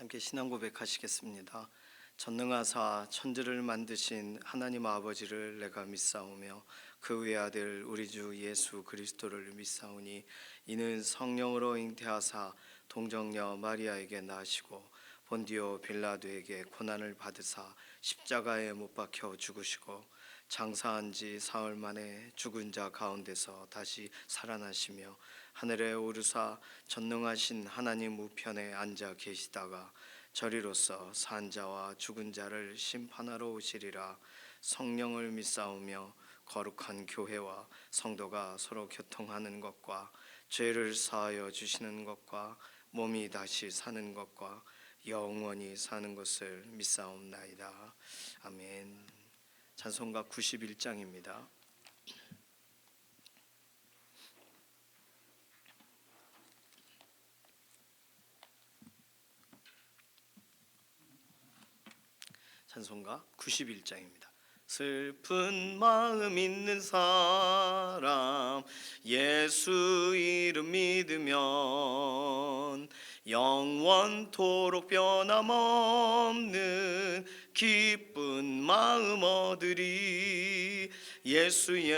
함께 신앙 고백하시겠습니다. 전능하사 천지를 만드신 하나님 아버지를 내가 믿사오며 그 외아들 우리 주 예수 그리스도를 믿사오니 이는 성령으로 잉태하사 동정녀 마리아에게 나시고 본디오 빌라도에게 고난을 받으사 십자가에 못 박혀 죽으시고 장사한 지 사흘 만에 죽은 자 가운데서 다시 살아나시며 하늘에 오르사 전능하신 하나님 우편에 앉아 계시다가 저리로서 산 자와 죽은 자를 심판하러 오시리라. 성령을 믿사오며 거룩한 교회와 성도가 서로 교통하는 것과 죄를 사하여 주시는 것과 몸이 다시 사는 것과 영원히 사는 것을 믿사옵나이다. 아멘. 찬송가 91장입니다. 찬송가 91장입니다. 슬픈 마음 있는 사람 예수 이름 믿으면 영원토록 변함없는 기쁜 마음 얻으리. 예수의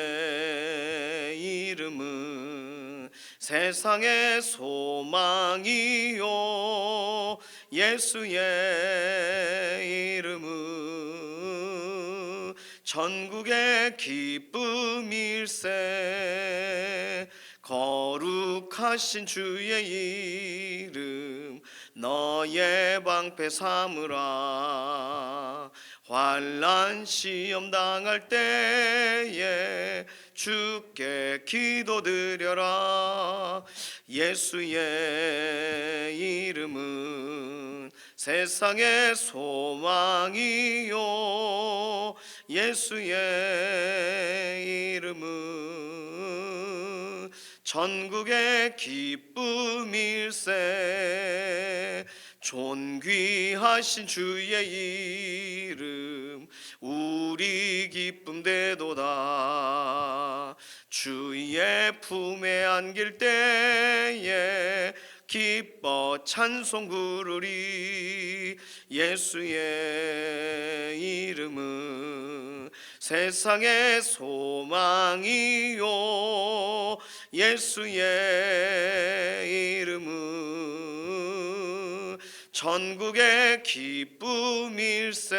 이름은 세상의 소망이요 예수의 이름은 전국의 기쁨일세. 거룩하신 주의 이름 너의 방패 삼으라. 환난 시험 당할 때에 주께 기도드려라. 예수의 이름은 세상의 소망이요 예수의 이름은 전국의 기쁨일세. 존귀하신 주의 이름 우리 기쁨 되도다. 주의 품에 안길 때에 기뻐 찬송 부르리. 예수의 이름은 세상의 소망이요 예수의 이름은 전국의 기쁨일세.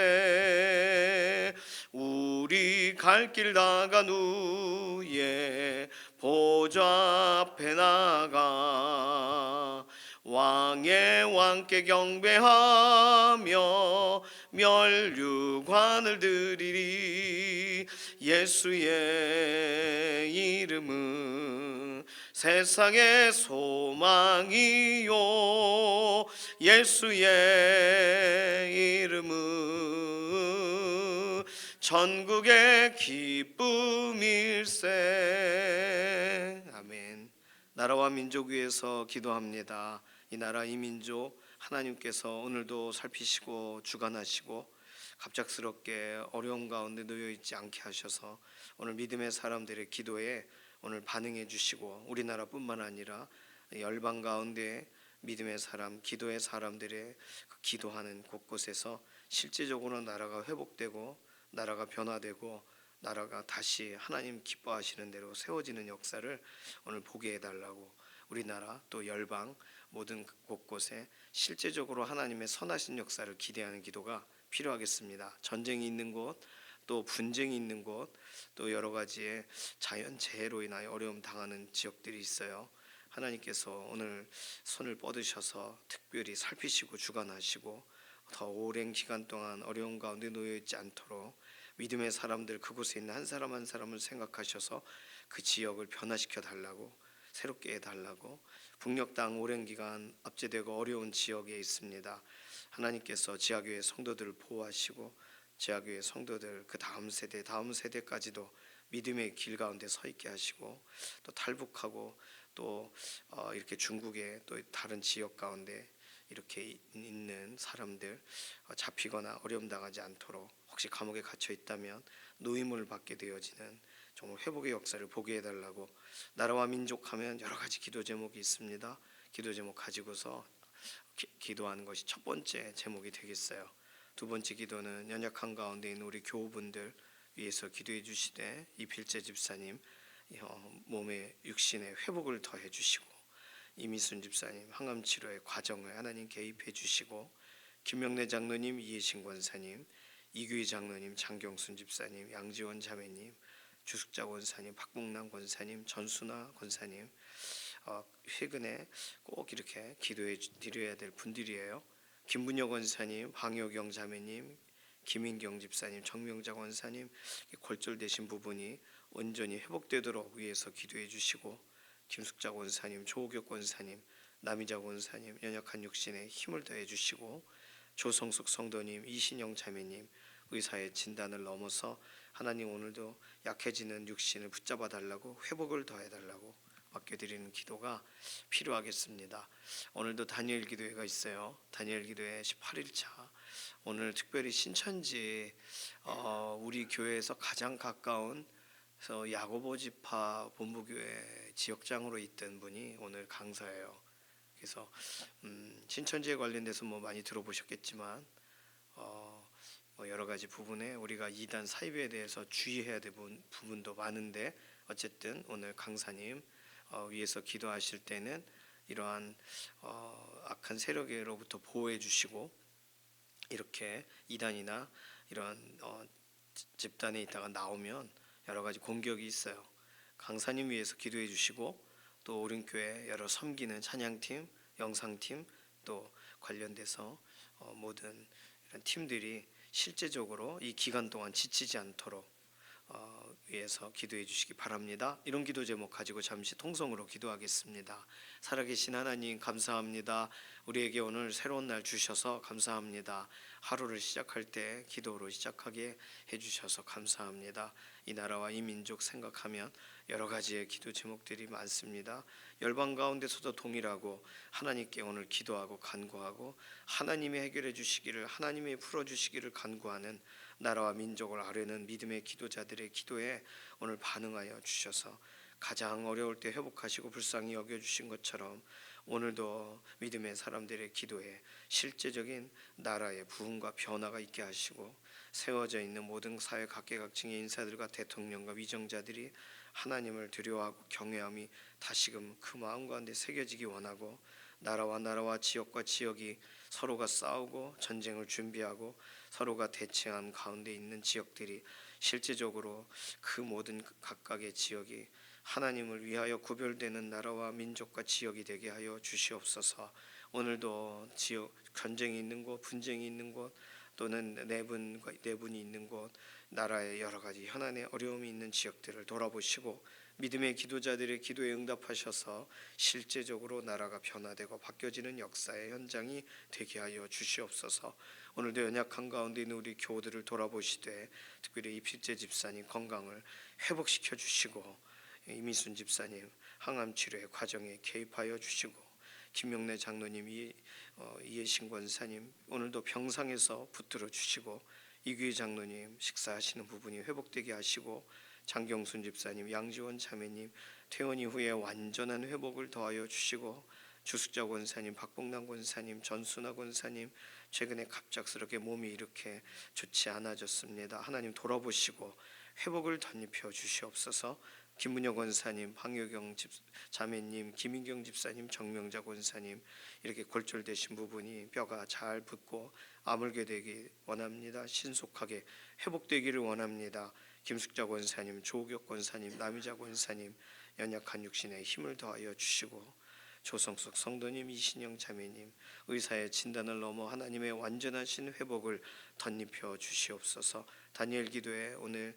우리 갈 길 나간 후에 보좌 앞에 나가 왕의 왕께 경배하며 면류관을 드리리. 예수의 이름은 세상의 소망이요 예수의 이름은 전국의 기쁨일세. 아멘. 나라와 민족 위해서 기도합니다. 이 나라 이 민족 하나님께서 오늘도 살피시고 주관하시고 갑작스럽게 어려움 가운데 놓여있지 않게 하셔서 오늘 믿음의 사람들의 기도에 오늘 반응해 주시고 우리나라뿐만 아니라 열방 가운데 믿음의 사람, 기도의 사람들의 그 기도하는 곳곳에서 실제적으로 나라가 회복되고 나라가 변화되고 나라가 다시 하나님 기뻐하시는 대로 세워지는 역사를 오늘 보게 해달라고 우리나라 또 열방 모든 곳곳에 실제적으로 하나님의 선하신 역사를 기대하는 기도가 필요하겠습니다. 전쟁이 있는 곳, 또 분쟁이 있는 곳, 또 여러 가지의 자연재해로 인하여 어려움 당하는 지역들이 있어요. 하나님께서 오늘 손을 뻗으셔서 특별히 살피시고 주관하시고 더 오랜 기간 동안 어려움 가운데 놓여있지 않도록 믿음의 사람들 그곳에 있는 한 사람 한 사람을 생각하셔서 그 지역을 변화시켜 달라고 새롭게 해달라고. 북녘 땅 오랜 기간 압제되고 어려운 지역에 있습니다. 하나님께서 지하교회 성도들을 보호하시고 지하교회 성도들 그 다음 세대까지도 믿음의 길 가운데 서 있게 하시고 또 탈북하고 또 이렇게 중국의 또 다른 지역 가운데 이렇게 있는 사람들 잡히거나 어려움 당하지 않도록 혹시 감옥에 갇혀 있다면 노임을 받게 되어지는 정말 회복의 역사를 보게 해달라고. 나라와 민족 하면 여러 가지 기도 제목이 있습니다. 기도 제목 가지고서 기도하는 것이 첫 번째 제목이 되겠어요. 두 번째 기도는 연약한 가운데 있는 우리 교우분들 위해서 기도해 주시되 이필재 집사님 몸의 육신의 회복을 더해 주시고, 이미순 집사님 항암 치료의 과정을 하나님 개입해 주시고, 김명래 장로님, 이해신 권사님, 이규희 장로님, 장경순 집사님, 양지원 자매님, 주숙자 권사님, 박봉남 권사님, 전순아 권사님, 최근에 꼭 이렇게 기도해 드려야 될 분들이에요. 김문여 권사님, 황효경 자매님, 김인경 집사님, 정명자 권사님, 골절되신 부분이 온전히 회복되도록 위해서 기도해 주시고, 김숙자 권사님, 조옥혁 권사님, 남이자 권사님 연약한 육신에 힘을 더해 주시고, 조성숙 성도님, 이신영 자매님 의사의 진단을 넘어서 하나님 오늘도 약해지는 육신을 붙잡아 달라고, 회복을 더해 달라고 맡겨드리는 기도가 필요하겠습니다. 오늘도 다니엘 기도회가 있어요. 다니엘 기도회 18일차. 오늘 특별히 신천지 우리 교회에서 가장 가까운 야고보 지파 본부교회 지역장으로 있던 분이 오늘 강사예요. 그래서 신천지에 관련돼서 많이 들어보셨겠지만 여러 가지 부분에 우리가 이단 사입에 대해서 주의해야 될 부분도 많은데, 어쨌든 오늘 강사님 위해서 기도하실 때는 이러한 악한 세력으로부터 보호해 주시고, 이렇게 이단이나 이러한 집단에 있다가 나오면 여러 가지 공격이 있어요. 강사님 위해서 기도해 주시고, 또 오륜교회 여러 섬기는 찬양팀, 영상팀, 또 관련돼서 모든 이런 팀들이 실제적으로 이 기간 동안 지치지 않도록 위해서 기도해 주시기 바랍니다. 이런 기도 제목 가지고 잠시 통성으로 기도하겠습니다. 살아계신 하나님 감사합니다. 우리에게 오늘 새로운 날 주셔서 감사합니다. 하루를 시작할 때 기도로 시작하게 해주셔서 감사합니다. 이 나라와 이 민족 생각하면 여러 가지의 기도 제목들이 많습니다. 열방 가운데서도 동일하고 하나님께 오늘 기도하고 간구하고, 하나님이 해결해 주시기를, 하나님이 풀어 주시기를 간구하는 나라와 민족을 아뢰는 믿음의 기도자들의 기도에 오늘 반응하여 주셔서 가장 어려울 때 회복하시고 불쌍히 여겨주신 것처럼, 오늘도 믿음의 사람들의 기도에 실제적인 나라의 부흥과 변화가 있게 하시고, 세워져 있는 모든 사회 각계각층의 인사들과 대통령과 위정자들이 하나님을 두려워하고 경외함이 다시금 그 마음 가운데 새겨지기 원하고, 나라와 지역과 지역이 서로가 싸우고 전쟁을 준비하고 서로가 대치한 가운데 있는 지역들이 실제적으로 그 모든 각각의 지역이 하나님을 위하여 구별되는 나라와 민족과 지역이 되게 하여 주시옵소서. 오늘도 지역 전쟁이 있는 곳, 분쟁이 있는 곳, 또는 내분이 있는 곳, 나라의 여러 가지 현안의 어려움이 있는 지역들을 돌아보시고 믿음의 기도자들의 기도에 응답하셔서 실제적으로 나라가 변화되고 바뀌어지는 역사의 현장이 되게 하여 주시옵소서. 오늘도 연약한 가운데 있는 우리 교우들을 돌아보시되 특별히 이필재 집사님 건강을 회복시켜 주시고, 이미순 집사님 항암 치료의 과정에 개입하여 주시고, 김명래 장로님, 이해신 권사님 오늘도 병상에서 붙들어 주시고, 이규희 장로님 식사하시는 부분이 회복되게 하시고, 장경순 집사님, 양지원 자매님 퇴원 이후에 완전한 회복을 더하여 주시고, 주숙자 권사님, 박봉남 권사님, 전순아 권사님 최근에 갑작스럽게 몸이 이렇게 좋지 않아졌습니다. 하나님 돌아보시고 회복을 덧입혀 주시옵소서. 김문여 권사님, 황효경 자매님, 김인경 집사님, 정명자 권사님 이렇게 골절되신 부분이 뼈가 잘 붙고 아물게 되기 원합니다. 신속하게 회복되기를 원합니다. 김숙자 권사님, 조옥혁 권사님, 남이자 권사님 연약한 육신에 힘을 더하여 주시고, 조성숙 성도님, 이신영 자매님 의사의 진단을 넘어 하나님의 완전하신 회복을 덧입혀 주시옵소서. 다니엘 기도회 오늘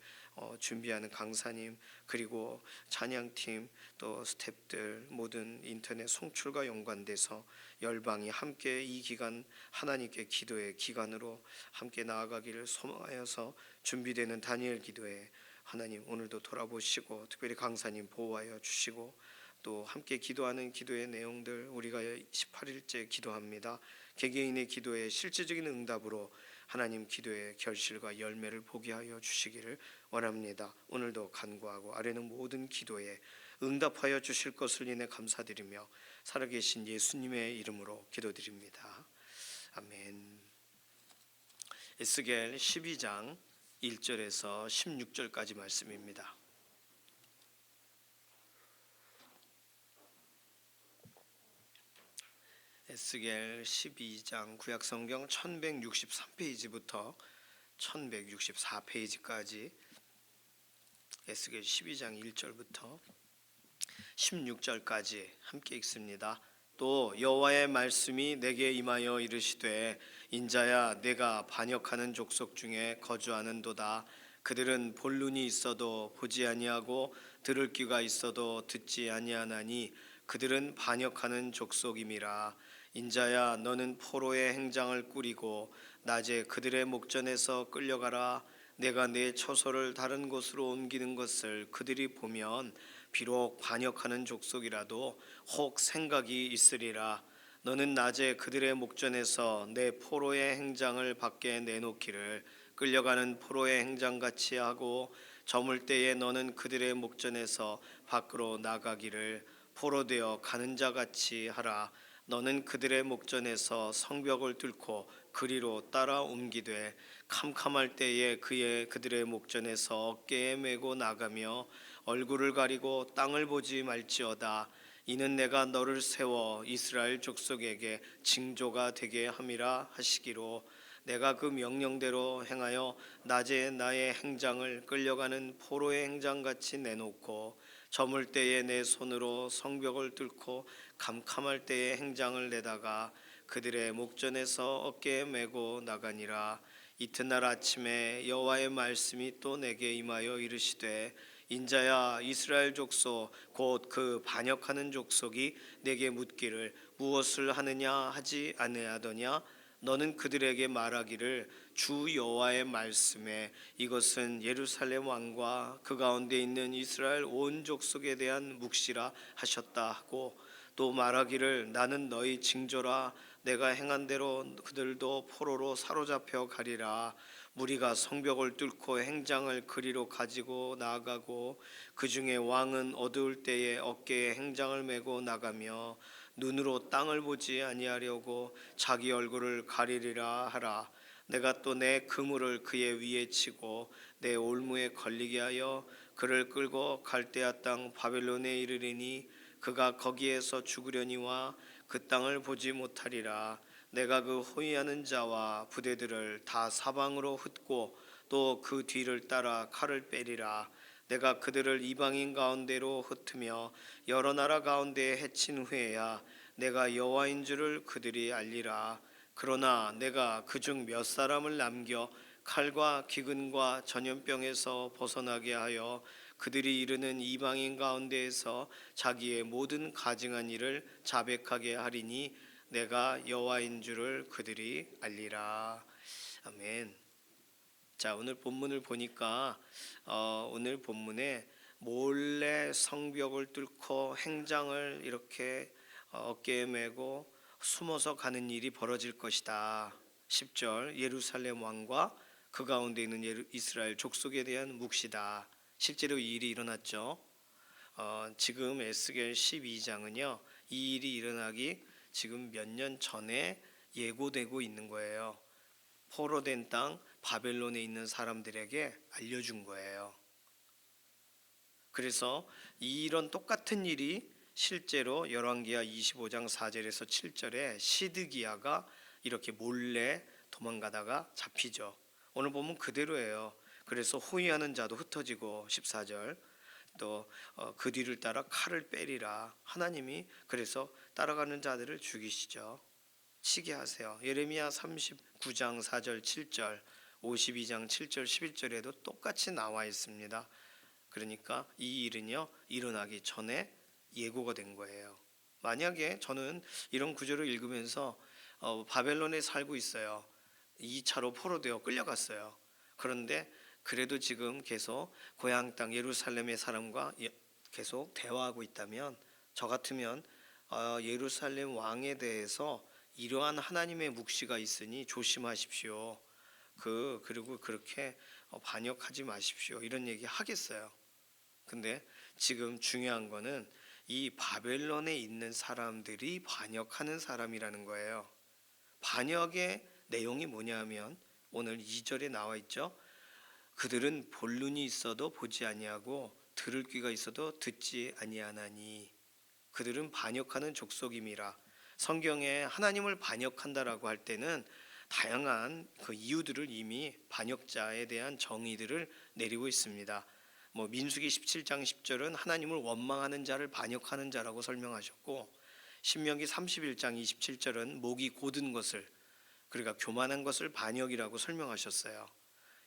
준비하는 강사님, 그리고 찬양팀, 또 스태프들 모든 인터넷 송출과 연관돼서 열방이 함께 이 기간 하나님께 기도의 기간으로 함께 나아가기를 소망하여서 준비되는 다니엘 기도회, 하나님 오늘도 돌아보시고 특별히 강사님 보호하여 주시고, 또 함께 기도하는 기도의 내용들 우리가 18일째 기도합니다. 개개인의 기도에 실제적인 응답으로 하나님 기도의 결실과 열매를 보게 하여 주시기를 원합니다. 오늘도 간구하고 아뢰는 모든 기도에 응답하여 주실 것을 인해 감사드리며 살아계신 예수님의 이름으로 기도드립니다. 아멘. 에스겔 12장 1절에서 16절까지 말씀입니다. 에스겔 12장 구약성경 1163페이지부터 1164페이지까지 에스겔 12장 1절부터 16절까지 함께 읽습니다. 또 여호와의 말씀이 내게 임하여 이르시되 인자야 내가 반역하는 족속 중에 거주하는도다. 그들은 볼 눈이 있어도 보지 아니하고 들을 귀가 있어도 듣지 아니하나니 그들은 반역하는 족속임이라. 인자야 너는 포로의 행장을 꾸리고 낮에 그들의 목전에서 끌려가라. 내가 내 처소를 다른 곳으로 옮기는 것을 그들이 보면 비록 반역하는 족속이라도 혹 생각이 있으리라. 너는 낮에 그들의 목전에서 내 포로의 행장을 밖에 내놓기를 끌려가는 포로의 행장같이 하고 저물 때에 너는 그들의 목전에서 밖으로 나가기를 포로되어 가는 자같이 하라. 너는 그들의 목전에서 성벽을 뚫고 그리로 따라 옮기되 캄캄할 때에 그들의 목전에서 어깨에 메고 나가며 얼굴을 가리고 땅을 보지 말지어다. 이는 내가 너를 세워 이스라엘 족속에게 징조가 되게 함이라 하시기로 내가 그 명령대로 행하여 낮에 나의 행장을 끌려가는 포로의 행장같이 내놓고 저물 때에 내 손으로 성벽을 뚫고 캄캄할 때에 행장을 내다가 그들의 목전에서 어깨에 메고 나가니라. 이튿날 아침에 여호와의 말씀이 또 내게 임하여 이르시되 인자야 이스라엘 족속 곧 그 반역하는 족속이 내게 묻기를 무엇을 하느냐 하지 아니하더냐. 너는 그들에게 말하기를 주 여호와의 말씀에 이것은 예루살렘 왕과 그 가운데 있는 이스라엘 온 족속에 대한 묵시라 하셨다 하고 또 말하기를 나는 너희 징조라. 내가 행한 대로 그들도 포로로 사로잡혀 가리라. 무리가 성벽을 뚫고 행장을 그리로 가지고 나아가고 그 중에 왕은 어두울 때에 어깨에 행장을 메고 나가며 눈으로 땅을 보지 아니하려고 자기 얼굴을 가리리라 하라. 내가 또 내 그물을 그의 위에 치고 내 올무에 걸리게 하여 그를 끌고 갈대아 땅 바벨론에 이르리니 그가 거기에서 죽으려니와 그 땅을 보지 못하리라. 내가 그 호위하는 자와 부대들을 다 사방으로 흩고 또 그 뒤를 따라 칼을 빼리라. 내가 그들을 이방인 가운데로 흩으며 여러 나라 가운데에 해친 후에야 내가 여호와인 줄을 그들이 알리라. 그러나 내가 그중 몇 사람을 남겨 칼과 기근과 전염병에서 벗어나게 하여 그들이 이르는 이방인 가운데에서 자기의 모든 가증한 일을 자백하게 하리니 내가 여호와인 줄을 그들이 알리라. 아멘. 자, 오늘 본문을 보니까 오늘 본문에 몰래 성벽을 뚫고 행장을 이렇게 어깨에 메고 숨어서 가는 일이 벌어질 것이다. 10절 예루살렘 왕과 그 가운데 있는 이스라엘 족속에 대한 묵시다. 실제로 이 일이 일어났죠. 지금 에스겔 12장은요 이 일이 일어나기 지금 몇 년 전에 예고되고 있는 거예요. 포로된 땅 바벨론에 있는 사람들에게 알려준 거예요. 그래서 이런 똑같은 일이 실제로 열왕기하 25장 4절에서 7절에 시드기야가 이렇게 몰래 도망가다가 잡히죠. 오늘 보면 그대로예요. 그래서 호위하는 자도 흩어지고 14절 또 그 뒤를 따라 칼을 빼리라. 하나님이 그래서 따라가는 자들을 죽이시죠. 치게 하세요. 예레미야 39장 4절 7절 52장 7절 11절에도 똑같이 나와 있습니다. 그러니까 이 일은요 일어나기 전에 예고가 된 거예요. 만약에 저는 이런 구절을 읽으면서 바벨론에 살고 있어요. 2차로 포로되어 끌려갔어요. 그런데 그래도 지금 계속 고향 땅 예루살렘의 사람과 계속 대화하고 있다면 저 같으면 예루살렘 왕에 대해서 이러한 하나님의 묵시가 있으니 조심하십시오. 그리고 그렇게 반역하지 마십시오. 이런 얘기 하겠어요. 근데 지금 중요한 거는 이 바벨론에 있는 사람들이 반역하는 사람이라는 거예요. 반역의 내용이 뭐냐면 오늘 2절에 나와 있죠. 그들은 볼 눈이 있어도 보지 아니하고 들을 귀가 있어도 듣지 아니하나니. 그들은 반역하는 족속임이라. 성경에 하나님을 반역한다라고 할 때는 다양한 그 이유들을 이미 반역자에 대한 정의들을 내리고 있습니다. 민수기 17장 10절은 하나님을 원망하는 자를 반역하는 자라고 설명하셨고, 신명기 31장 27절은 목이 곧은 것을, 그러니까 교만한 것을 반역이라고 설명하셨어요.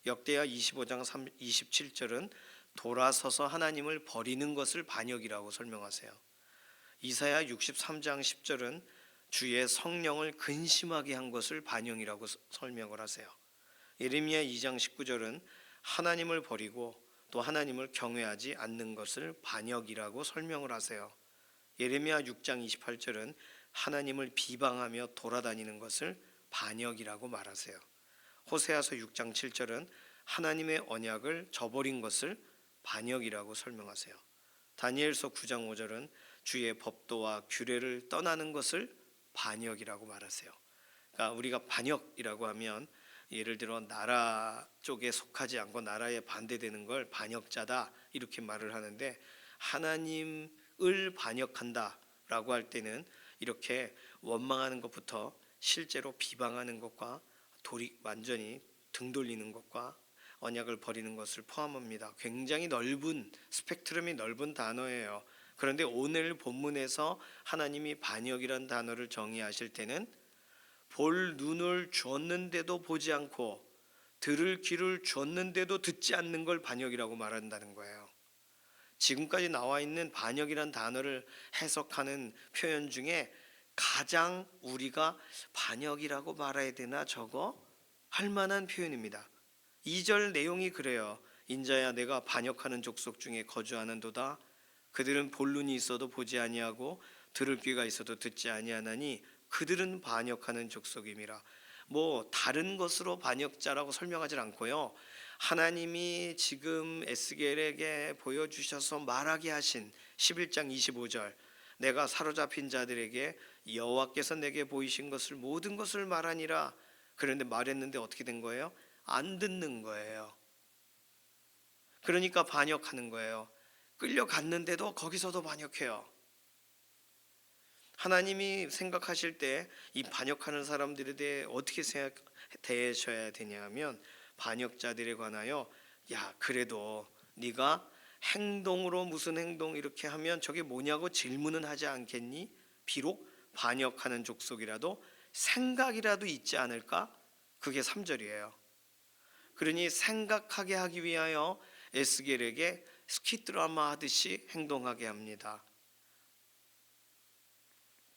역대하 25장 27절은 돌아서서 하나님을 버리는 것을 반역이라고 설명하세요. 이사야 63장 10절은 주의 성령을 근심하게 한 것을 반역이라고 설명을 하세요. 예레미야 2장 19절은 하나님을 버리고 또 하나님을 경외하지 않는 것을 반역이라고 설명을 하세요. 예레미야 6장 28절은 하나님을 비방하며 돌아다니는 것을 반역이라고 말하세요. 호세아서 6장 7절은 하나님의 언약을 저버린 것을 반역이라고 설명하세요. 다니엘서 9장 5절은 주의 법도와 규례를 떠나는 것을 반역이라고 말하세요. 그러니까 우리가 반역이라고 하면 예를 들어 나라 쪽에 속하지 않고 나라에 반대되는 걸 반역자다 이렇게 말을 하는데, 하나님을 반역한다라고 할 때는 이렇게 원망하는 것부터 실제로 비방하는 것과 완전히 등 돌리는 것과 언약을 버리는 것을 포함합니다. 굉장히 넓은 스펙트럼이 넓은 단어예요. 그런데 오늘 본문에서 하나님이 반역이란 단어를 정의하실 때는 볼 눈을 주었는데도 보지 않고 들을 귀를 주었는데도 듣지 않는 걸 반역이라고 말한다는 거예요. 지금까지 나와 있는 반역이란 단어를 해석하는 표현 중에 가장 우리가 반역이라고 말해야 되나 저거 할 만한 표현입니다. 2절 내용이 그래요. 인자야 내가 반역하는 족속 중에 거주하는도다. 그들은 볼 눈이 있어도 보지 아니하고 들을 귀가 있어도 듣지 아니하나니 그들은 반역하는 족속임이라. 다른 것으로 반역자라고 설명하지 않고요, 하나님이 지금 에스겔에게 보여주셔서 말하게 하신 11장 25절, 내가 사로잡힌 자들에게 여호와께서 내게 보이신 것을 모든 것을 말하니라. 그런데 말했는데 어떻게 된 거예요? 안 듣는 거예요. 그러니까 반역하는 거예요. 끌려갔는데도 거기서도 반역해요. 하나님이 생각하실 때 이 반역하는 사람들에 대해 어떻게 대해셔야 되냐면, 반역자들에 관하여 야 그래도 네가 행동으로 무슨 행동 이렇게 하면 저게 뭐냐고 질문은 하지 않겠니? 비록 반역하는 족속이라도 생각이라도 있지 않을까? 그게 3절이에요. 그러니 생각하게 하기 위하여 에스겔에게 스키드라마 하듯이 행동하게 합니다.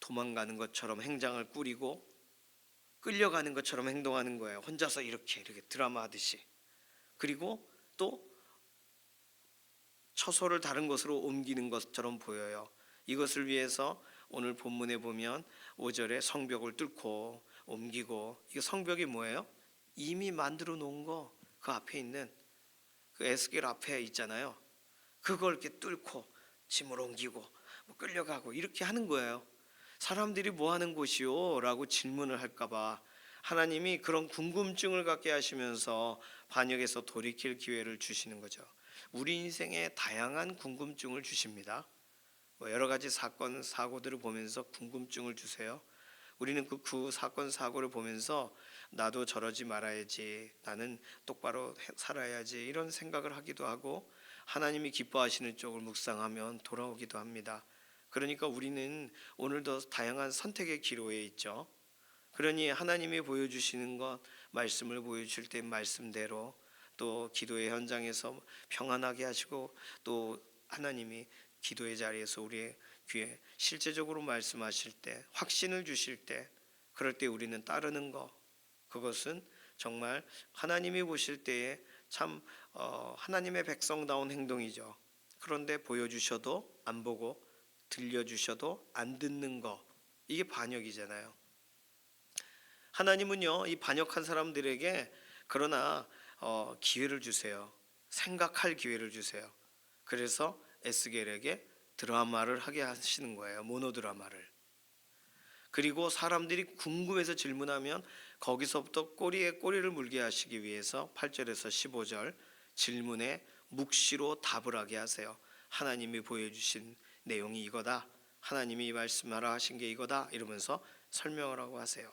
도망가는 것처럼 행장을 꾸리고 끌려가는 것처럼 행동하는 거예요. 혼자서 이렇게 드라마 하듯이. 그리고 또 처소를 다른 곳으로 옮기는 것처럼 보여요. 이것을 위해서 오늘 본문에 보면 5절에 성벽을 뚫고 옮기고, 이 성벽이 뭐예요? 이미 만들어 놓은 거, 그 앞에 있는 그 에스겔 앞에 있잖아요. 그걸 이렇게 뚫고 짐을 옮기고 끌려가고 이렇게 하는 거예요. 사람들이 뭐 하는 곳이요? 라고 질문을 할까봐 하나님이 그런 궁금증을 갖게 하시면서 반역에서 돌이킬 기회를 주시는 거죠. 우리 인생에 다양한 궁금증을 주십니다. 여러 가지 사건 사고들을 보면서 궁금증을 주세요. 우리는 그 사건 사고를 보면서 나도 저러지 말아야지, 나는 똑바로 살아야지 이런 생각을 하기도 하고, 하나님이 기뻐하시는 쪽을 묵상하면 돌아오기도 합니다. 그러니까 우리는 오늘도 다양한 선택의 기로에 있죠. 그러니 하나님이 보여주시는 것, 말씀을 보여줄 때 말씀대로, 또 기도의 현장에서 평안하게 하시고, 또 하나님이 기도의 자리에서 우리의 귀에 실제적으로 말씀하실 때, 확신을 주실 때, 그럴 때 우리는 따르는 것, 그것은 정말 하나님이 보실 때에 참 하나님의 백성다운 행동이죠. 그런데 보여주셔도 안 보고 들려주셔도 안 듣는 거, 이게 반역이잖아요. 하나님은요 이 반역한 사람들에게 그러나 기회를 주세요. 생각할 기회를 주세요. 그래서 에스겔에게 드라마를 하게 하시는 거예요. 모노드라마를. 그리고 사람들이 궁금해서 질문하면 거기서부터 꼬리에 꼬리를 물게 하시기 위해서 8절에서 15절 질문에 묵시로 답을 하게 하세요. 하나님이 보여주신 내용이 이거다. 하나님이 말씀하라 하신 게 이거다. 이러면서 설명을 하고 하세요.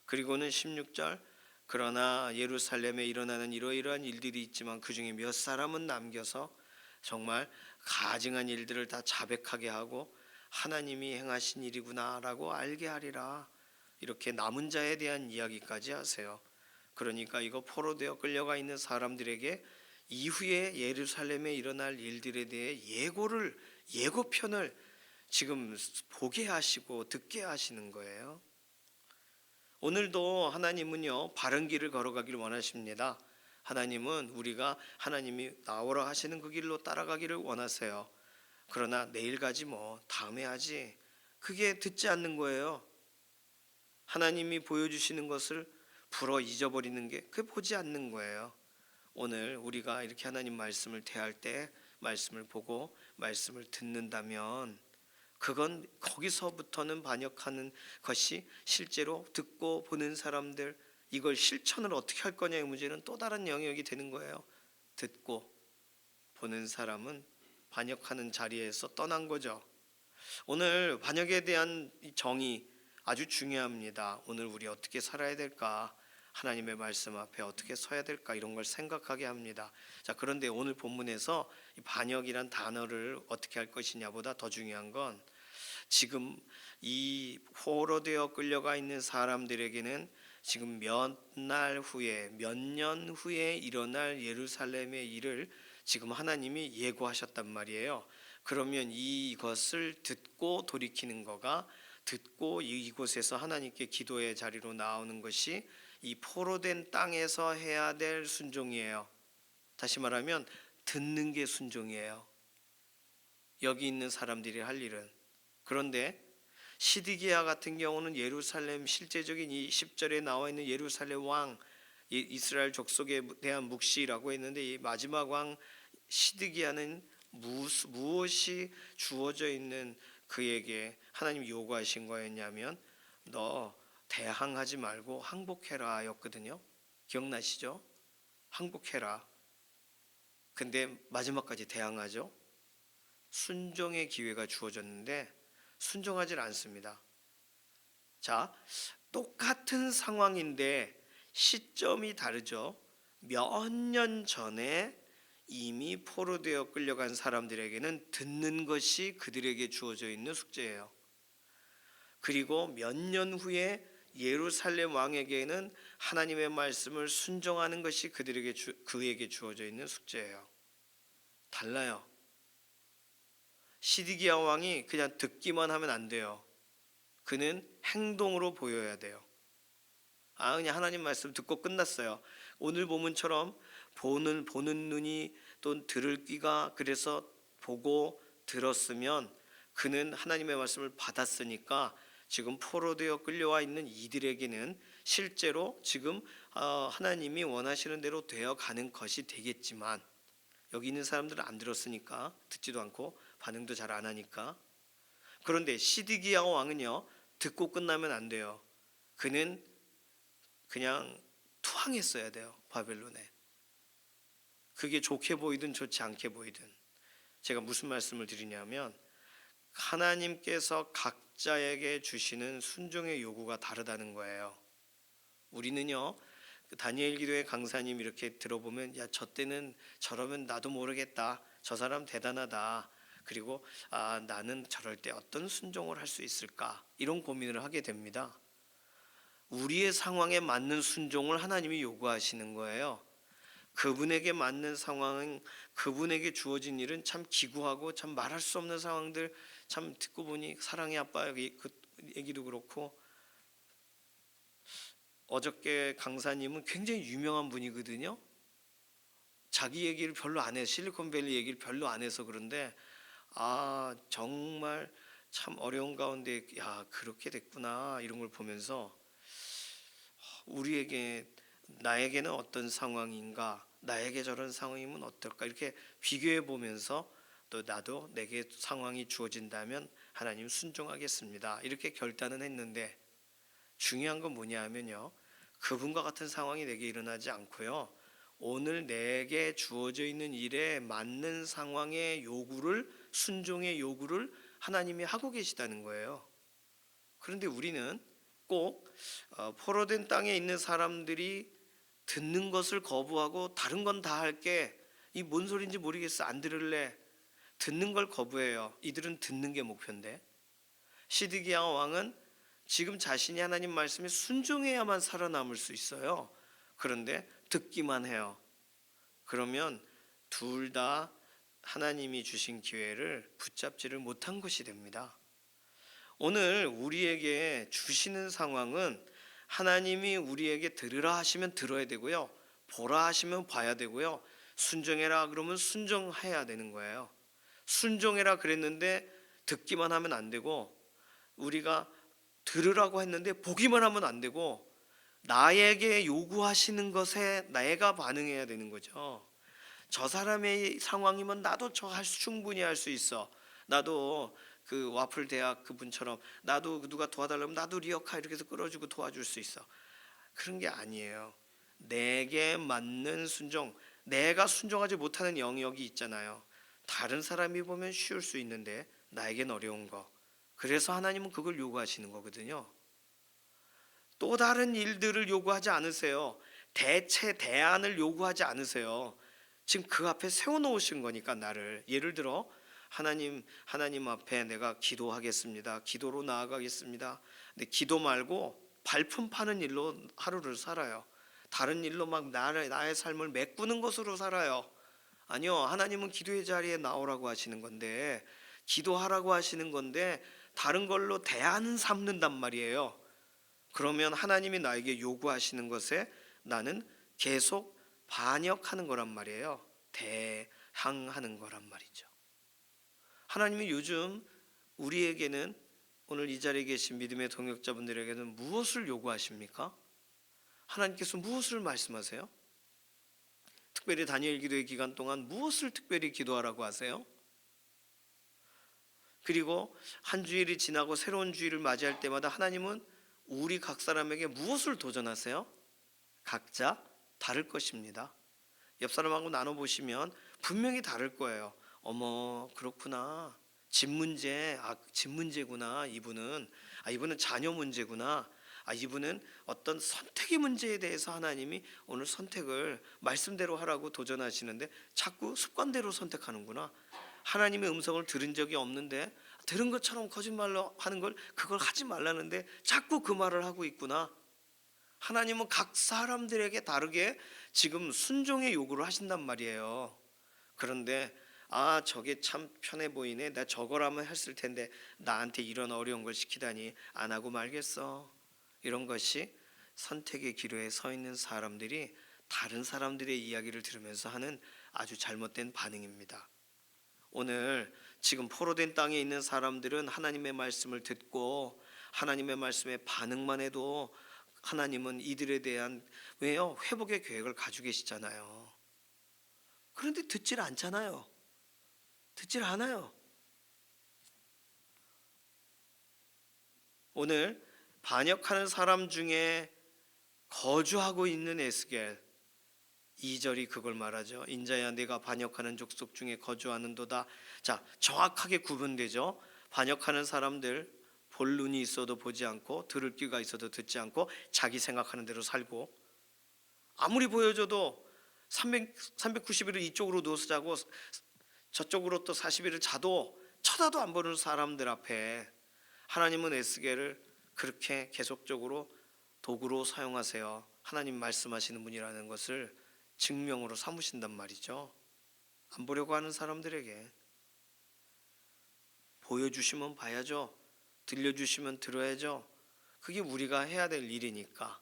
그리고는 16절 그러나 예루살렘에 일어나는 이러이러한 일들이 있지만 그 중에 몇 사람은 남겨서 정말 가증한 일들을 다 자백하게 하고 하나님이 행하신 일이구나라고 알게 하리라. 이렇게 남은 자에 대한 이야기까지 하세요. 그러니까 이거 포로되어 끌려가 있는 사람들에게 이후에 예루살렘에 일어날 일들에 대해 예고편을 지금 보게 하시고 듣게 하시는 거예요. 오늘도 하나님은요 바른 길을 걸어가기를 원하십니다. 하나님은 우리가 하나님이 나오라 하시는 그 길로 따라가기를 원하세요. 그러나 내일 가지 뭐 다음에 하지, 그게 듣지 않는 거예요. 하나님이 보여주시는 것을 불어 잊어버리는 게 그게 보지 않는 거예요. 오늘 우리가 이렇게 하나님 말씀을 대할 때 말씀을 보고 말씀을 듣는다면 그건 거기서부터는 반역하는 것이 실제로 듣고 보는 사람들 이걸 실천을 어떻게 할 거냐의 문제는 또 다른 영역이 되는 거예요. 듣고 보는 사람은 반역하는 자리에서 떠난 거죠. 오늘 반역에 대한 정의 아주 중요합니다. 오늘 우리 어떻게 살아야 될까? 하나님의 말씀 앞에 어떻게 서야 될까? 이런 걸 생각하게 합니다. 자, 그런데 오늘 본문에서 이 반역이란 단어를 어떻게 할 것이냐보다 더 중요한 건 지금 이 포로되어 끌려가 있는 사람들에게는 지금 몇 날 후에 몇 년 후에 일어날 예루살렘의 일을 지금 하나님이 예고하셨단 말이에요. 그러면 이것을 듣고 돌이키는 거가 듣고 이곳에서 하나님께 기도의 자리로 나오는 것이 이 포로된 땅에서 해야 될 순종이에요. 다시 말하면 듣는 게 순종이에요. 여기 있는 사람들이 할 일은. 그런데 시드기야 같은 경우는 예루살렘 실제적인 이 10절에 나와 있는 예루살렘 왕 이스라엘 족속에 대한 묵시라고 했는데 이 마지막 왕 시드기야는 무엇이 주어져 있는 그에게 하나님이 요구하신 거였냐면 너 대항하지 말고 항복해라 였거든요. 기억나시죠? 항복해라. 근데 마지막까지 대항하죠. 순종의 기회가 주어졌는데 순종하지 않습니다. 자, 똑같은 상황인데 시점이 다르죠. 몇 년 전에 이미 포로되어 끌려간 사람들에게는 듣는 것이 그들에게 주어져 있는 숙제예요. 그리고 몇 년 후에 예루살렘 왕에게는 하나님의 말씀을 순종하는 것이 그에게 주어져 있는 숙제예요. 달라요. 시드기야 왕이 그냥 듣기만 하면 안 돼요. 그는 행동으로 보여야 돼요. 그냥 하나님 말씀 듣고 끝났어요. 오늘 본문처럼 보는 눈이 또 들을 귀가 그래서 보고 들었으면 그는 하나님의 말씀을 받았으니까 지금 포로되어 끌려와 있는 이들에게는 실제로 지금 하나님이 원하시는 대로 되어 가는 것이 되겠지만 여기 있는 사람들은 안 들었으니까 듣지도 않고 반응도 잘 안 하니까. 그런데 시드기야 왕은요 듣고 끝나면 안 돼요. 그는 그냥 투항했어야 돼요. 바벨론에. 그게 좋게 보이든 좋지 않게 보이든. 제가 무슨 말씀을 드리냐면 하나님께서 각자에게 주시는 순종의 요구가 다르다는 거예요. 우리는요 다니엘 기도의 강사님 이렇게 들어보면 야 저 때는 저러면 나도 모르겠다. 저 사람 대단하다. 그리고 나는 저럴 때 어떤 순종을 할 수 있을까? 이런 고민을 하게 됩니다. 우리의 상황에 맞는 순종을 하나님이 요구하시는 거예요. 그분에게 맞는 상황은 그분에게 주어진 일은 참 기구하고 참 말할 수 없는 상황들 참 듣고 보니 사랑의 아빠 그 얘기도 그렇고 어저께 강사님은 굉장히 유명한 분이거든요. 자기 얘기를 별로 안 해서 실리콘밸리 얘기를 별로 안 해서 그런데 정말 참 어려운 가운데 그렇게 됐구나 이런 걸 보면서 우리에게 나에게는 어떤 상황인가 나에게 저런 상황이면 어떨까? 이렇게 비교해 보면서 또 나도 내게 상황이 주어진다면 하나님 순종하겠습니다. 이렇게 결단은 했는데 중요한 건 뭐냐 하면요. 그분과 같은 상황이 내게 일어나지 않고요. 오늘 내게 주어져 있는 일에 맞는 상황의 요구를, 순종의 요구를 하나님이 하고 계시다는 거예요. 그런데 우리는 꼭 포로된 땅에 있는 사람들이 듣는 것을 거부하고 다른 건 다 할게. 이 뭔 소리인지 모르겠어. 안 들을래. 듣는 걸 거부해요. 이들은 듣는 게 목표인데. 시드기야 왕은 지금 자신이 하나님 말씀에 순종해야만 살아남을 수 있어요. 그런데 듣기만 해요. 그러면 둘 다 하나님이 주신 기회를 붙잡지를 못한 것이 됩니다. 오늘 우리에게 주시는 상황은 하나님이 우리에게 들으라 하시면 들어야 되고요. 보라 하시면 봐야 되고요. 순종해라 그러면 순종해야 되는 거예요. 순종해라 그랬는데 듣기만 하면 안 되고, 우리가 들으라고 했는데 보기만 하면 안 되고, 나에게 요구하시는 것에 내가 반응해야 되는 거죠. 저 사람의 상황이면 나도 충분히 할 수 있어. 나도 그 와플 대학 그분처럼 나도 누가 도와달라면 나도 리어카 이렇게 해서 끌어주고 도와줄 수 있어. 그런 게 아니에요. 내게 맞는 순종, 내가 순종하지 못하는 영역이 있잖아요. 다른 사람이 보면 쉬울 수 있는데 나에겐 어려운 거. 그래서 하나님은 그걸 요구하시는 거거든요. 또 다른 일들을 요구하지 않으세요. 대안을 요구하지 않으세요. 지금 그 앞에 세워놓으신 거니까 나를. 예를 들어 하나님 앞에 내가 기도하겠습니다. 기도로 나아가겠습니다. 근데 기도 말고 발품 파는 일로 하루를 살아요. 다른 일로 막 나의 삶을 메꾸는 것으로 살아요. 아니요, 하나님은 기도의 자리에 나오라고 하시는 건데, 기도하라고 하시는 건데 다른 걸로 대안 삼는단 말이에요. 그러면 하나님이 나에게 요구하시는 것에 나는 계속 반역하는 거란 말이에요. 대항하는 거란 말이죠. 하나님이 요즘 우리에게는, 오늘 이 자리에 계신 믿음의 동역자분들에게는 무엇을 요구하십니까? 하나님께서 무엇을 말씀하세요? 특별히 다니엘 기도의 기간 동안 무엇을 특별히 기도하라고 하세요? 그리고 한 주일이 지나고 새로운 주일을 맞이할 때마다 하나님은 우리 각 사람에게 무엇을 도전하세요? 각자 다를 것입니다. 옆 사람하고 나눠보시면 분명히 다를 거예요. 어머, 그렇구나. 집 문제구나. 이분은 자녀 문제구나. 이분은 어떤 선택의 문제에 대해서 하나님이 오늘 선택을 말씀대로 하라고 도전하시는데 자꾸 습관대로 선택하는구나. 하나님의 음성을 들은 적이 없는데 들은 것처럼 거짓말로 하는 걸, 그걸 하지 말라는데 자꾸 그 말을 하고 있구나. 하나님은 각 사람들에게 다르게 지금 순종의 요구를 하신단 말이에요. 그런데 저게 참 편해 보이네. 나 저거라면 했을 텐데 나한테 이런 어려운 걸 시키다니 안 하고 말겠어. 이런 것이 선택의 기로에 서 있는 사람들이 다른 사람들의 이야기를 들으면서 하는 아주 잘못된 반응입니다. 오늘 지금 포로된 땅에 있는 사람들은 하나님의 말씀을 듣고 하나님의 말씀에 반응만 해도 하나님은 이들에 대한, 왜요? 회복의 계획을 가지고 계시잖아요. 그런데 듣질 않잖아요. 듣질 않아요. 오늘 반역하는 사람 중에 거주하고 있는 에스겔, 2절이 그걸 말하죠. 인자야 내가 반역하는 족속 중에 거주하는도다. 자, 정확하게 구분되죠. 반역하는 사람들, 볼 눈이 있어도 보지 않고 들을 귀가 있어도 듣지 않고 자기 생각하는 대로 살고, 아무리 보여줘도 390일을 이쪽으로 누워서 자고 저쪽으로 또 40일을 자도 쳐다도 안 보는 사람들 앞에 하나님은 에스겔을 그렇게 계속적으로 도구로 사용하세요. 하나님 말씀하시는 분이라는 것을 증명으로 삼으신단 말이죠. 안 보려고 하는 사람들에게 보여주시면 봐야죠. 들려주시면 들어야죠. 그게 우리가 해야 될 일이니까.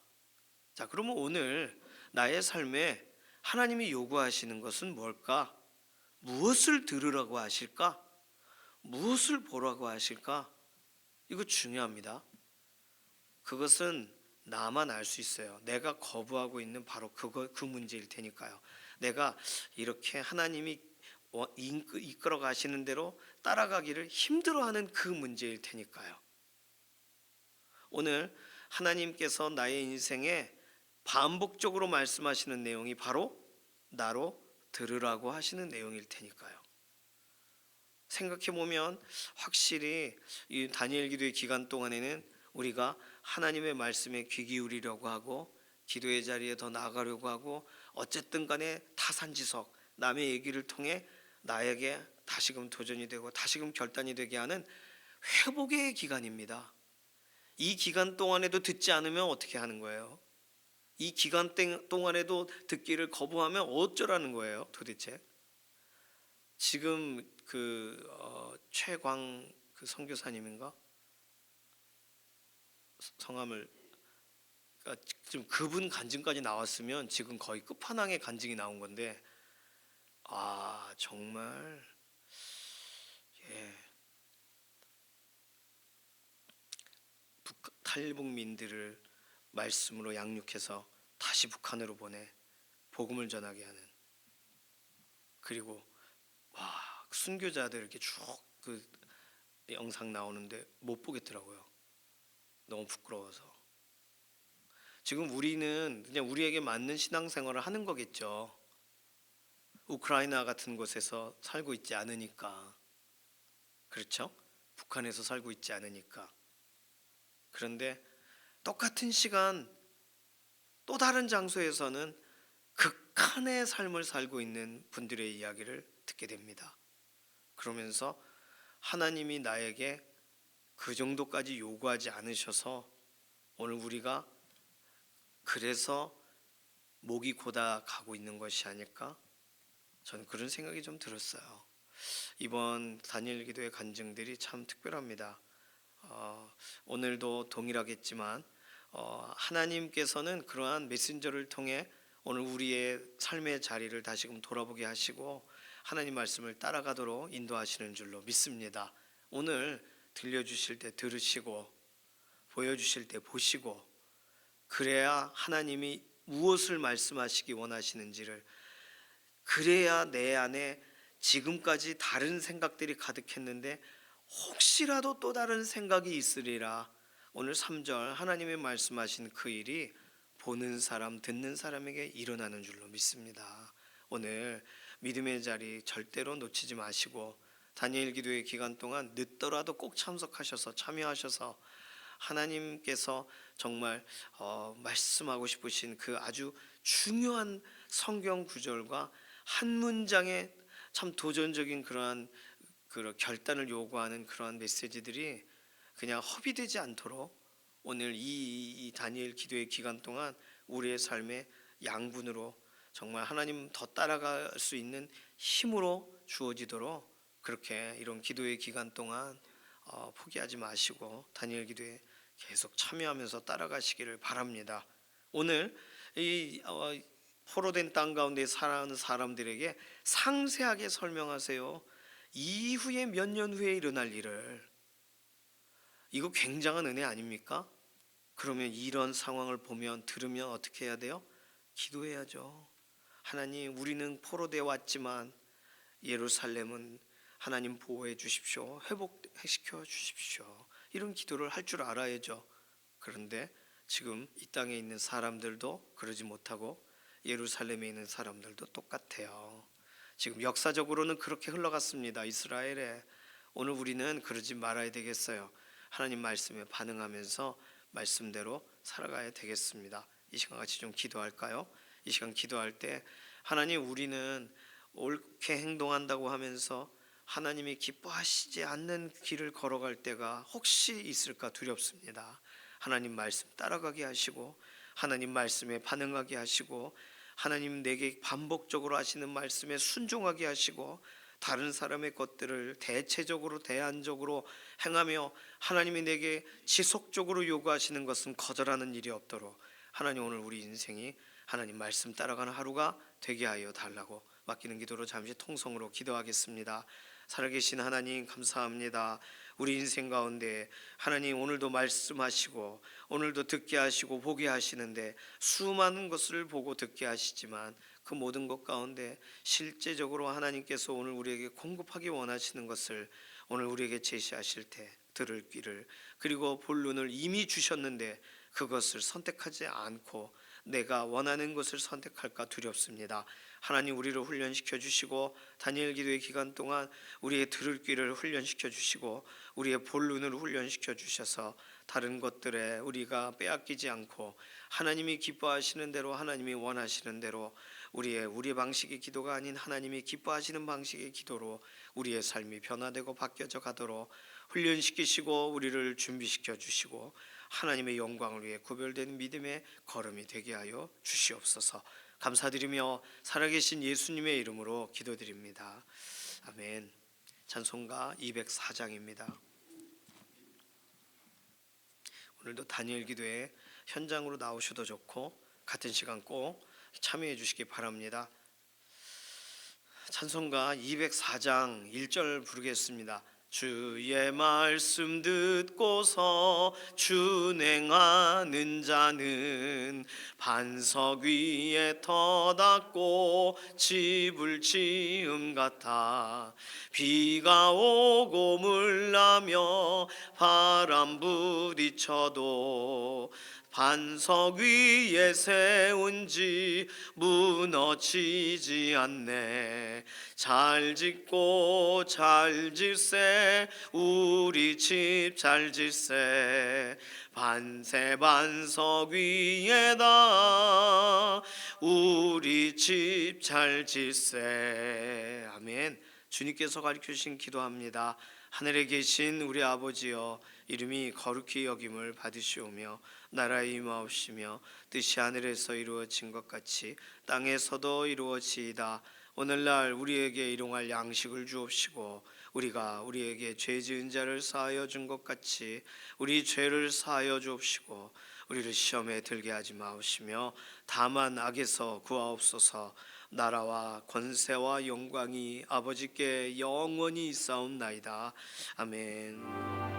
자, 그러면 오늘 나의 삶에 하나님이 요구하시는 것은 뭘까? 무엇을 들으라고 하실까? 무엇을 보라고 하실까? 이거 중요합니다. 그것은 나만 알 수 있어요. 내가 거부하고 있는 바로 그 문제일 테니까요. 내가 이렇게 하나님이 이끌어 가시는 대로 따라가기를 힘들어하는 그 문제일 테니까요. 오늘 하나님께서 나의 인생에 반복적으로 말씀하시는 내용이 바로 나로 들으라고 하시는 내용일 테니까요. 생각해 보면 확실히 이 다니엘 기도의 기간 동안에는 우리가 하나님의 말씀에 귀 기울이려고 하고 기도의 자리에 더 나아가려고 하고 어쨌든 간에 타산지석 남의 얘기를 통해 나에게 다시금 도전이 되고 다시금 결단이 되게 하는 회복의 기간입니다. 이 기간 동안에도 듣지 않으면 어떻게 하는 거예요? 이 기간 동안에도 듣기를 거부하면 어쩌라는 거예요 도대체? 지금 최광 그 선교사님인가 성함을 지금 그분 간증까지 나왔으면 지금 거의 끝판왕의 간증이 나온 건데 정말 탈북민들을 말씀으로 양육해서 다시 북한으로 보내 복음을 전하게 하는, 그리고 순교자들 이렇게 쭉 그 영상 나오는데 못 보겠더라고요. 너무 부끄러워서. 지금 우리는 그냥 우리에게 맞는 신앙생활을 하는 거겠죠. 우크라이나 같은 곳에서 살고 있지 않으니까. 그렇죠? 북한에서 살고 있지 않으니까. 그런데 똑같은 시간 또 다른 장소에서는 극한의 삶을 살고 있는 분들의 이야기를 듣게 됩니다. 그러면서 하나님이 나에게 그 정도까지 요구하지 않으셔서 오늘 우리가 그래서 목이 고다 가고 있는 것이 아닐까? 저는 그런 생각이 좀 들었어요. 이번 다니엘 기도의 간증들이 참 특별합니다. 오늘도 동일하겠지만 하나님께서는 그러한 메신저를 통해 오늘 우리의 삶의 자리를 다시금 돌아보게 하시고 하나님 말씀을 따라가도록 인도하시는 줄로 믿습니다. 오늘 들려주실 때 들으시고 보여주실 때 보시고, 그래야 하나님이 무엇을 말씀하시기 원하시는지를, 그래야 내 안에 지금까지 다른 생각들이 가득했는데 혹시라도 또 다른 생각이 있으리라. 오늘 3절 하나님의 말씀하신 그 일이 보는 사람 듣는 사람에게 일어나는 줄로 믿습니다. 오늘 믿음의 자리 절대로 놓치지 마시고 다니엘 기도의 기간 동안 늦더라도 꼭 참석하셔서 참여하셔서 하나님께서 정말 말씀하고 싶으신 그 아주 중요한 성경 구절과 한 문장의 참 도전적인 그러한 결단을 요구하는 그러한 메시지들이 그냥 허비되지 않도록 오늘 이 다니엘 기도의 기간 동안 우리의 삶의 양분으로 정말 하나님 더 따라갈 수 있는 힘으로 주어지도록 그렇게 이런 기도의 기간 동안 포기하지 마시고 다니엘 기도에 계속 참여하면서 따라가시기를 바랍니다. 오늘 이 포로된 땅 가운데 살아가는 사람들에게 상세하게 설명하세요. 이후에 몇 년 후에 일어날 일을. 이거 굉장한 은혜 아닙니까? 그러면 이런 상황을 보면 들으면 어떻게 해야 돼요? 기도해야죠. 하나님, 우리는 포로되어 왔지만 예루살렘은 하나님 보호해 주십시오. 회복시켜 주십시오. 이런 기도를 할 줄 알아야죠. 그런데 지금 이 땅에 있는 사람들도 그러지 못하고 예루살렘에 있는 사람들도 똑같아요. 지금 역사적으로는 그렇게 흘러갔습니다. 이스라엘에. 오늘 우리는 그러지 말아야 되겠어요. 하나님 말씀에 반응하면서 말씀대로 살아가야 되겠습니다. 이 시간 같이 좀 기도할까요? 이 시간 기도할 때 하나님, 우리는 옳게 행동한다고 하면서 하나님이 기뻐하시지 않는 길을 걸어갈 때가 혹시 있을까 두렵습니다. 하나님 말씀 따라가게 하시고 하나님 말씀에 반응하게 하시고 하나님 내게 반복적으로 하시는 말씀에 순종하게 하시고 다른 사람의 것들을 대체적으로 대안적으로 행하며 하나님이 내게 지속적으로 요구하시는 것은 거절하는 일이 없도록 하나님, 오늘 우리 인생이 하나님 말씀 따라가는 하루가 되게 하여 달라고 맡기는 기도로 잠시 통성으로 기도하겠습니다. 살아계신 하나님 감사합니다. 우리 인생 가운데 하나님 오늘도 말씀하시고 오늘도 듣게 하시고 보게 하시는데 수많은 것을 보고 듣게 하시지만 그 모든 것 가운데 실제적으로 하나님께서 오늘 우리에게 공급하기 원하시는 것을 오늘 우리에게 제시하실 때 들을 귀를, 그리고 볼 눈을 이미 주셨는데 그것을 선택하지 않고 내가 원하는 것을 선택할까 두렵습니다. 하나님 우리를 훈련시켜 주시고 다니엘 기도의 기간 동안 우리의 들을 귀를 훈련시켜 주시고 우리의 볼 눈을 훈련시켜 주셔서 다른 것들에 우리가 빼앗기지 않고 하나님이 기뻐하시는 대로, 하나님이 원하시는 대로 우리 방식의 기도가 아닌 하나님이 기뻐하시는 방식의 기도로 우리의 삶이 변화되고 바뀌어져 가도록 훈련시키시고 우리를 준비시켜 주시고 하나님의 영광을 위해 구별된 믿음의 걸음이 되게 하여 주시옵소서. 감사드리며 살아계신 예수님의 이름으로 기도드립니다. 아멘. 찬송가 204장입니다. 오늘도 다니엘 기도에 현장으로 나오셔도 좋고 같은 시간 꼭 참여해 주시기 바랍니다. 찬송가 204장 1절 부르겠습니다. 주의 말씀 듣고서 준행하는 자는 반석 위에 터닫고 집을 지음 같아. 비가 오고 물나며 바람 부딪혀도 반석 위에 세운 집 무너지지 않네. 잘 짓고 잘 질세, 우리 집 잘 질세. 반세 반석 위에다 우리 집 잘 질세. 아멘. 주님께서 가르쳐주신 기도합니다. 하늘에 계신 우리 아버지여, 이름이 거룩히 여김을 받으시오며 나라의 임하옵시며 뜻이 하늘에서 이루어진 것 같이 땅에서도 이루어지이다. 오늘날 우리에게 일용할 양식을 주옵시고 우리가 우리에게 죄 지은 자를 사하여 준 것 같이 우리 죄를 사하여 주옵시고 우리를 시험에 들게 하지 마옵시며 다만 악에서 구하옵소서. 나라와 권세와 영광이 아버지께 영원히 있사옵나이다. 아멘.